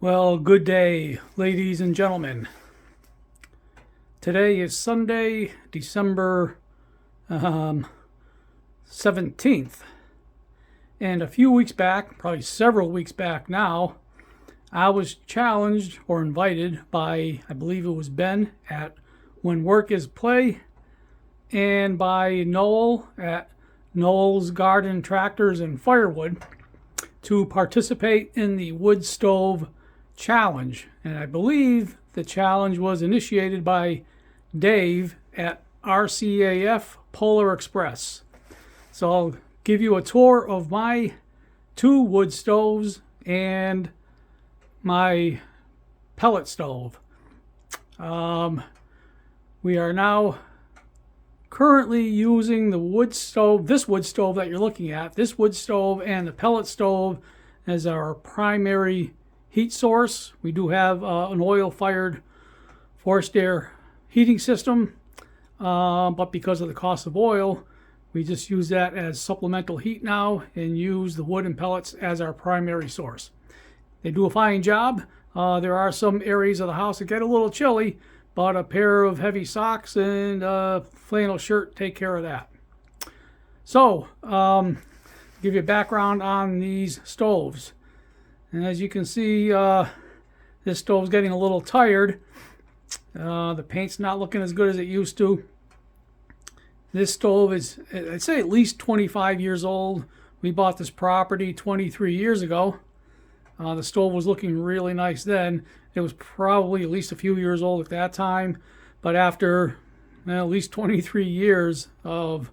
Well, good day, ladies and gentlemen. Today is Sunday, December 17th. And a few weeks back, probably several weeks back now, I was challenged or invited by, I believe it was Ben at When Work is Play, and by Noel at Noel's Garden Tractors and Firewood to participate in the wood stove challenge. And I believe the challenge was initiated by Dave at RCAFpolarexpress. So I'll give you a tour of my two wood stoves and my pellet stove. We are now currently using the wood stove, this wood stove that you're looking at, this wood stove and the pellet stove as our primary heat source. We do have an oil-fired forced air heating system, but because of the cost of oil, we just use that as supplemental heat now and use the wood and pellets as our primary source. They do a fine job. There are some areas of the house that get a little chilly, but a pair of heavy socks and a flannel shirt take care of that. So, give you a background on these stoves. And as you can see, this stove's getting a little tired. The paint's not looking as good as it used to. This stove is, I'd say, at least 25 years old. We bought this property 23 years ago. The stove was looking really nice then. It was probably at least a few years old at that time. But after at least 23 years of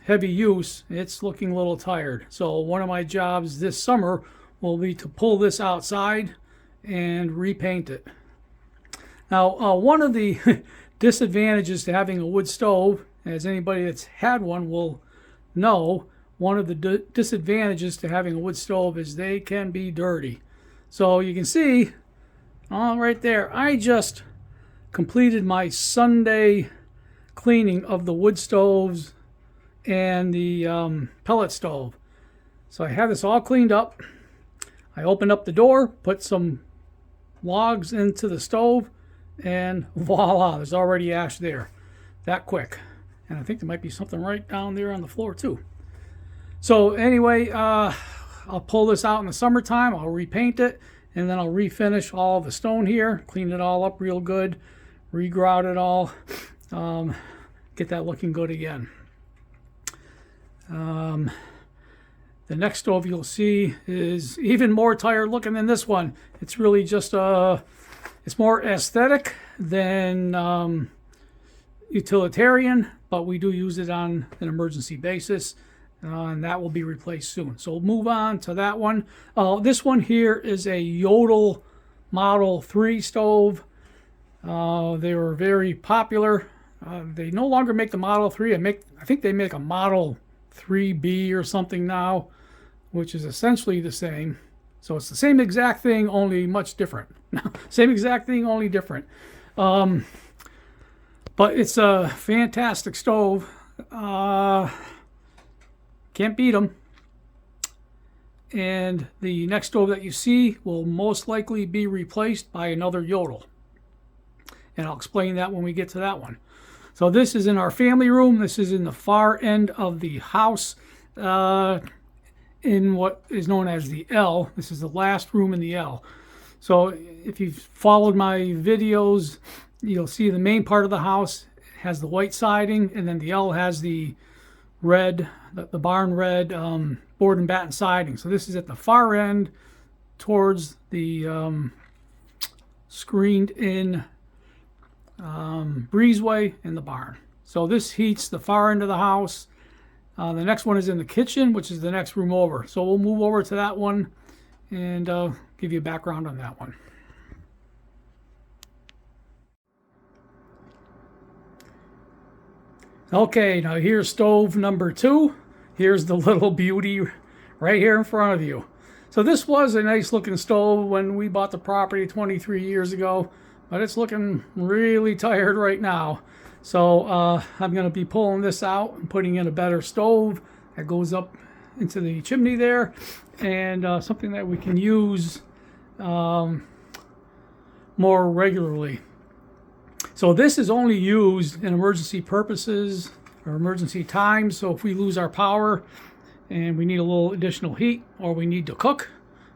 heavy use, it's looking a little tired. So one of my jobs this summer will be to pull this outside and repaint it. Now, one of the disadvantages to having a wood stove, as anybody that's had one will know, one of the disadvantages to having a wood stove is they can be dirty. So you can see, right there, I just completed my Sunday cleaning of the wood stoves and the pellet stove. So I have this all cleaned up. I opened up the door, put some logs into the stove, and voila, there's already ash there. That quick. And I think there might be something right down there on the floor too. So anyway, I'll pull this out in the summertime, I'll repaint it, and then I'll refinish all the stone here, clean it all up real good, regrout it all, get that looking good again. The next stove you'll see is even more tired looking than this one. It's really just it's more aesthetic than utilitarian, but we do use it on an emergency basis, and that will be replaced soon. So we'll move on to that one. This one here is a Jotul Model 3 stove. They were very popular. They no longer make the Model 3. I think they make a Model 3B or something now, which is essentially the same. So it's the same exact thing, only much different. Same exact thing, only different. But it's a fantastic stove. Can't beat them. And the next stove that you see will most likely be replaced by another Jotul. And I'll explain that when we get to that one. So this is in our family room. This is in the far end of the house, in what is known as the L. This is the last room in the L. So if you've followed my videos, you'll see the main part of the house has the white siding, and then the L has the red, the barn red board and batten siding. So this is at the far end towards the screened in breezeway in the barn. So this heats the far end of the house. The next one is in the kitchen, which is the next room over. So we'll move over to that one and give you a background on that one. Okay, now here's stove number 2. Here's the little beauty right here in front of you. So this was a nice looking stove when we bought the property 23 years ago, but it's looking really tired right now. So I'm going to be pulling this out and putting in a better stove that goes up into the chimney there, and something that we can use more regularly. So this is only used in emergency purposes or emergency times. So if we lose our power and we need a little additional heat, or we need to cook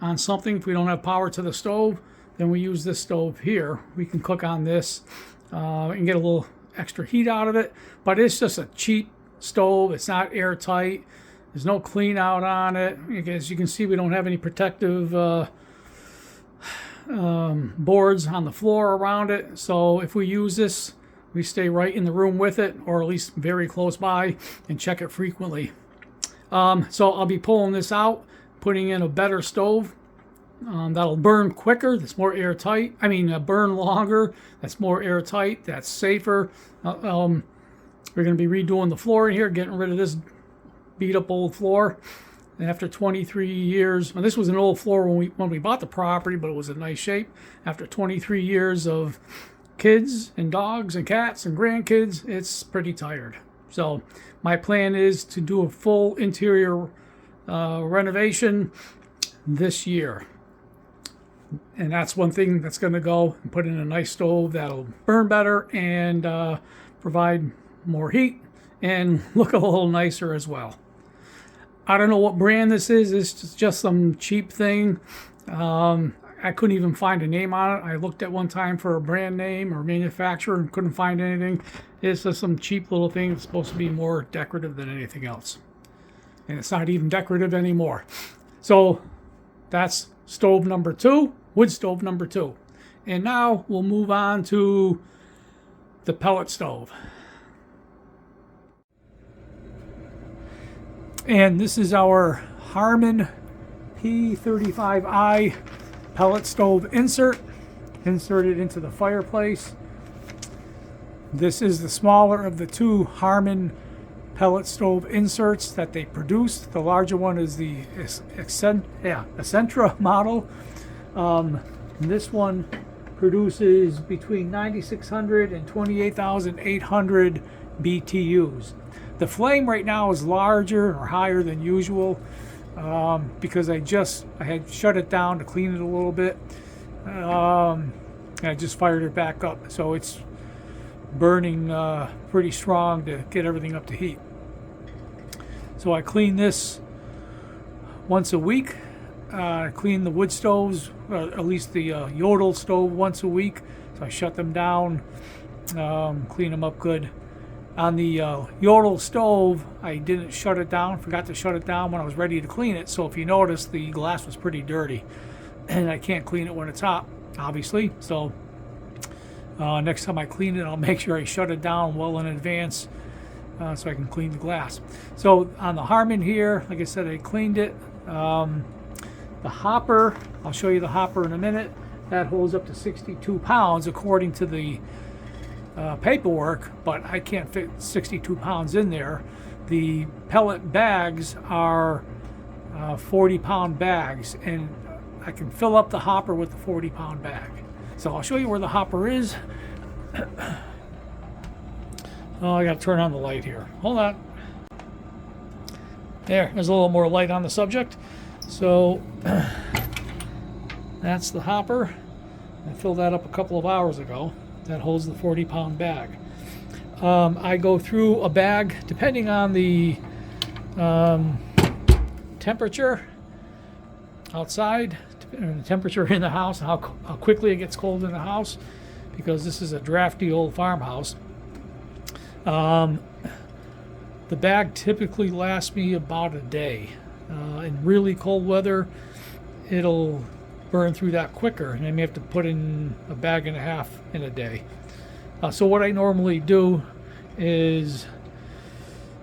on something, if we don't have power to the stove, then we use this stove here. We can cook on this and get a little extra heat out of it. But it's just a cheap stove. It's not airtight. There's no clean out on it. As you can see, we don't have any protective boards on the floor around it. So if we use this, we stay right in the room with it, or at least very close by, and check it frequently. So I'll be pulling this out, putting in a better stove that'll burn quicker, that's more airtight. I mean, burn longer, that's more airtight, that's safer. We're going to be redoing the floor in here, getting rid of this beat up old floor. And after 23 years, well, this was an old floor when we bought the property, but it was in nice shape. After 23 years of kids and dogs and cats and grandkids, it's pretty tired. So my plan is to do a full interior renovation this year. And that's one thing that's going to go, and put in a nice stove that'll burn better and provide more heat and look a little nicer as well. I don't know what brand this is. It's just some cheap thing. I couldn't even find a name on it. I looked at one time for a brand name or manufacturer and couldn't find anything. It's just some cheap little thing that's supposed to be more decorative than anything else. And it's not even decorative anymore. So that's stove number 2, wood stove number 2. And now we'll move on to the pellet stove. And this is our Harman P35i pellet stove insert, inserted into the fireplace. This is the smaller of the 2 Harman pellet stove inserts that they produce. The larger one is the Essentra model. This one produces between 9,600 and 28,800 BTUs. The flame right now is larger or higher than usual because I had shut it down to clean it a little bit. And I just fired it back up, so it's burning pretty strong to get everything up to heat. So I clean this once a week. I clean the wood stoves, at least the Jotul stove, once a week. So I shut them down, clean them up good. On the Jotul stove, I didn't shut it down, forgot to shut it down when I was ready to clean it. So if you notice, the glass was pretty dirty. And I can't clean it when it's hot, obviously. So next time I clean it, I'll make sure I shut it down well in advance so I can clean the glass. So on the Harman here, like I said, I cleaned it. The hopper, I'll show you the hopper in a minute. That holds up to 62 pounds according to the paperwork, but I can't fit 62 pounds in there. The pellet bags are 40-pound bags, and I can fill up the hopper with the 40-pound bag. So I'll show you where the hopper is. Oh, I gotta turn on the light here. Hold on. There's a little more light on the subject. So that's the hopper. I filled that up a couple of hours ago. That holds the 40-pound bag. I go through a bag depending on the temperature outside, and the temperature in the house, how quickly it gets cold in the house, because this is a drafty old farmhouse. The bag typically lasts me about a day. In really cold weather, it'll burn through that quicker, and I may have to put in a bag and a half in a day. So what I normally do is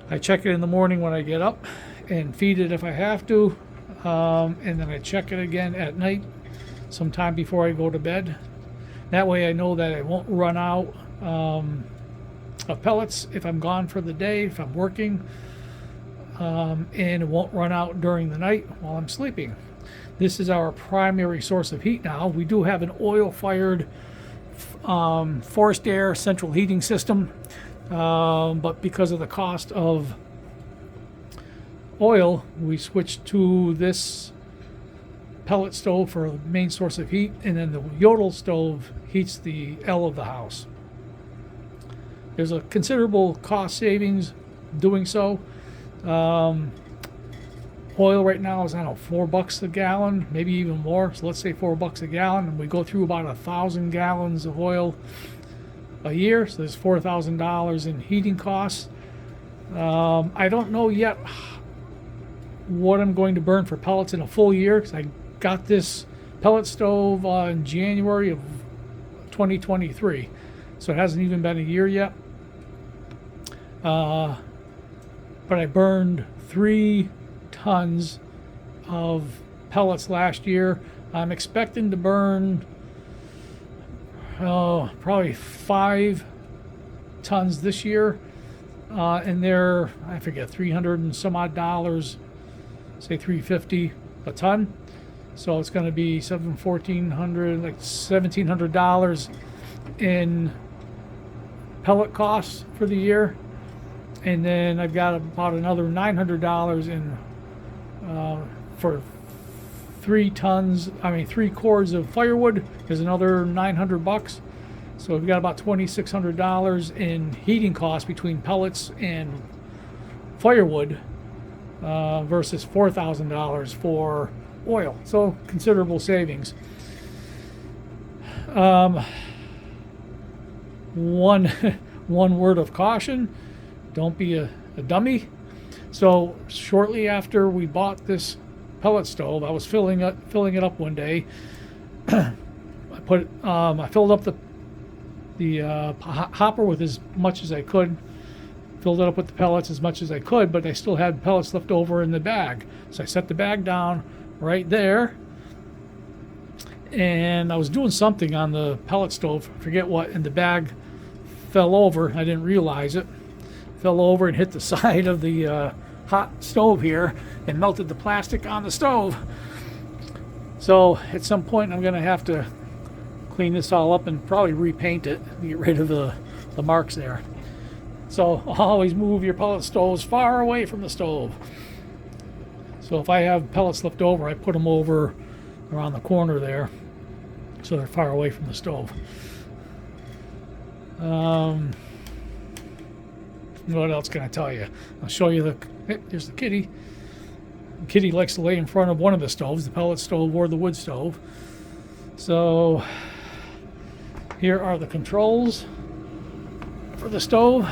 I check it in the morning when I get up and feed it if I have to, and then I check it again at night sometime before I go to bed. That way I know that I won't run out of pellets if I'm gone for the day, if I'm working, and it won't run out during the night while I'm sleeping. This is our primary source of heat now. We do have an oil-fired forced air central heating system, but because of the cost of oil, we switched to this pellet stove for the main source of heat, and then the Jotul stove heats the L of the house. There's a considerable cost savings doing so. Oil right now is, I don't know, $4 a gallon, maybe even more. So let's say $4 a gallon, and we go through about 1,000 gallons of oil a year. So there's $4,000 in heating costs. I don't know yet what I'm going to burn for pellets in a full year, because I got this pellet stove in January of 2023, so it hasn't even been a year yet. But I burned 3 tons of pellets last year. I'm expecting to burn probably 5 tons this year, and they're, I forget, 300 and some odd dollars, say $350 a ton. So it's going to be $1,400, like $1,700 in pellet costs for the year, and then I've got about another $900 in for 3 cords of firewood. There's another $900. So we've got about $2,600 in heating costs between pellets and firewood, versus $4,000 for oil. So considerable savings. One word of caution: don't be a dummy. So shortly after we bought this pellet stove, I was filling it up one day. I filled up the hopper with as much as I could, filled it up with the pellets as much as I could, but I still had pellets left over in the bag. So I set the bag down right there, and I was doing something on the pellet stove, forget what, and the bag fell over. I didn't realize it. Fell over and hit the side of the hot stove here and melted the plastic on the stove. So at some point I'm going to have to clean this all up and probably repaint it to get rid of the marks there. So always move your pellet stoves far away from the stove. So if I have pellets left over, I put them over around the corner there, so they're far away from the stove. What else can I tell you? I'll show you here's the kitty. The kitty likes to lay in front of one of the stoves, the pellet stove or the wood stove. So here are the controls for the stove.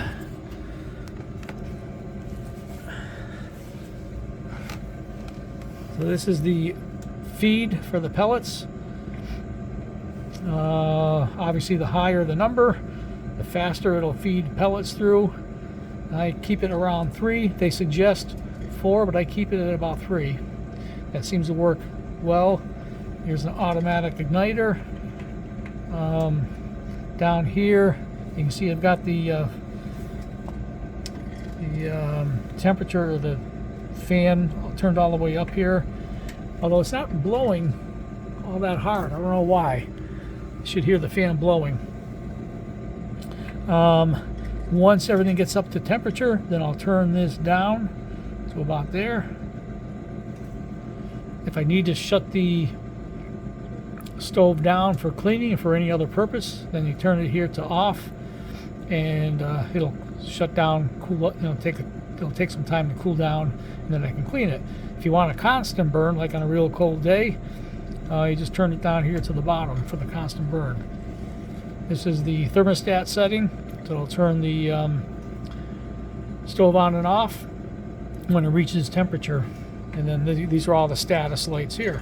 So this is the feed for the pellets. Obviously the higher the number, the faster it'll feed pellets through. I keep it around 3. They suggest 4, but I keep it at about 3. That seems to work well. Here's an automatic igniter. Down here you can see I've got the temperature of the fan turned all the way up here, although it's not blowing all that hard. I don't know why. You should hear the fan blowing. Once everything gets up to temperature, then I'll turn this down to about there. If I need to shut the stove down for cleaning or for any other purpose, then you turn it here to off, and it'll shut down, cool up. It'll take some time to cool down, and then I can clean it. If you want a constant burn, like on a real cold day, you just turn it down here to the bottom for the constant burn. This is the thermostat setting, so it'll turn the stove on and off when it reaches temperature. And then these are all the status lights here.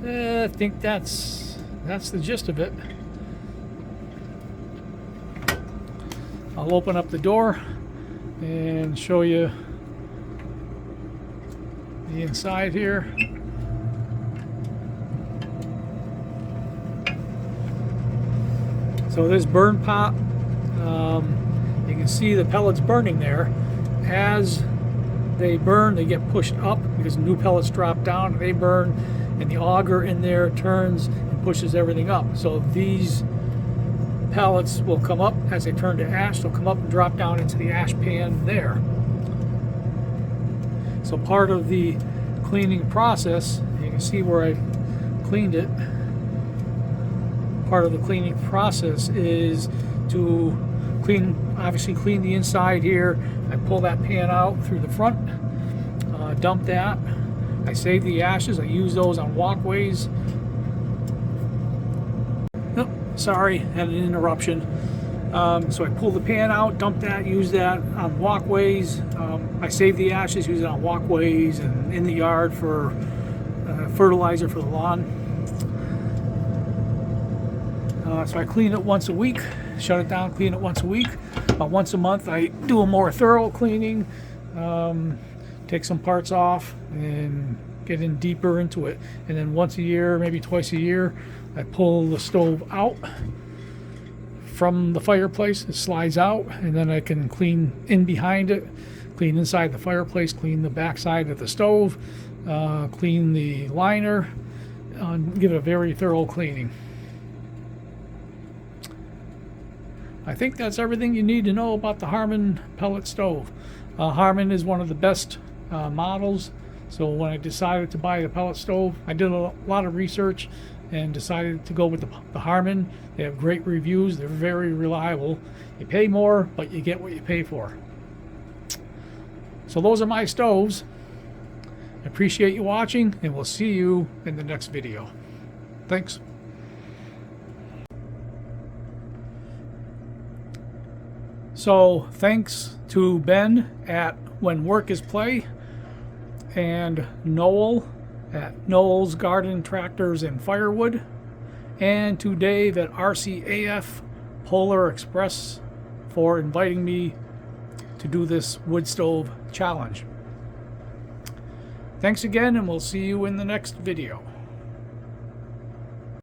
I think that's the gist of it. I'll open up the door and show you the inside here. So this burn pot, you can see the pellets burning there. As they burn, they get pushed up because new pellets drop down, they burn, and the auger in there turns and pushes everything up. So these pellets will come up as they turn to ash. They'll come up and drop down into the ash pan there. So part of the cleaning process, you can see where I cleaned it. Part of the cleaning process is to obviously clean the inside here. I pull that pan out through the front, dump that. I save the ashes. I use those on walkways. Oh, sorry, had an interruption. So I pull the pan out, dump that, use that on walkways. I save the ashes, use it on walkways and in the yard for fertilizer for the lawn. So I clean it once a week, shut it down, clean it once a week. About once a month I do a more thorough cleaning, take some parts off and get in deeper into it. And then once a year, maybe twice a year, I pull the stove out from the fireplace. It slides out, and then I can clean in behind it, clean inside the fireplace, clean the back side of the stove, clean the liner, give it a very thorough cleaning. I think that's everything you need to know about the Harman pellet stove. Harman is one of the best models, so when I decided to buy the pellet stove, I did a lot of research and decided to go with the Harman. They have great reviews. They're very reliable. You pay more, but you get what you pay for. So those are my stoves. I appreciate you watching, and we'll see you in the next video. Thanks. So thanks to Ben at When Work Is Play and Noel at Noel's Garden Tractors and Firewood, and to Dave at RCAFpolarexpress for inviting me to do this wood stove challenge. Thanks again, and we'll see you in the next video.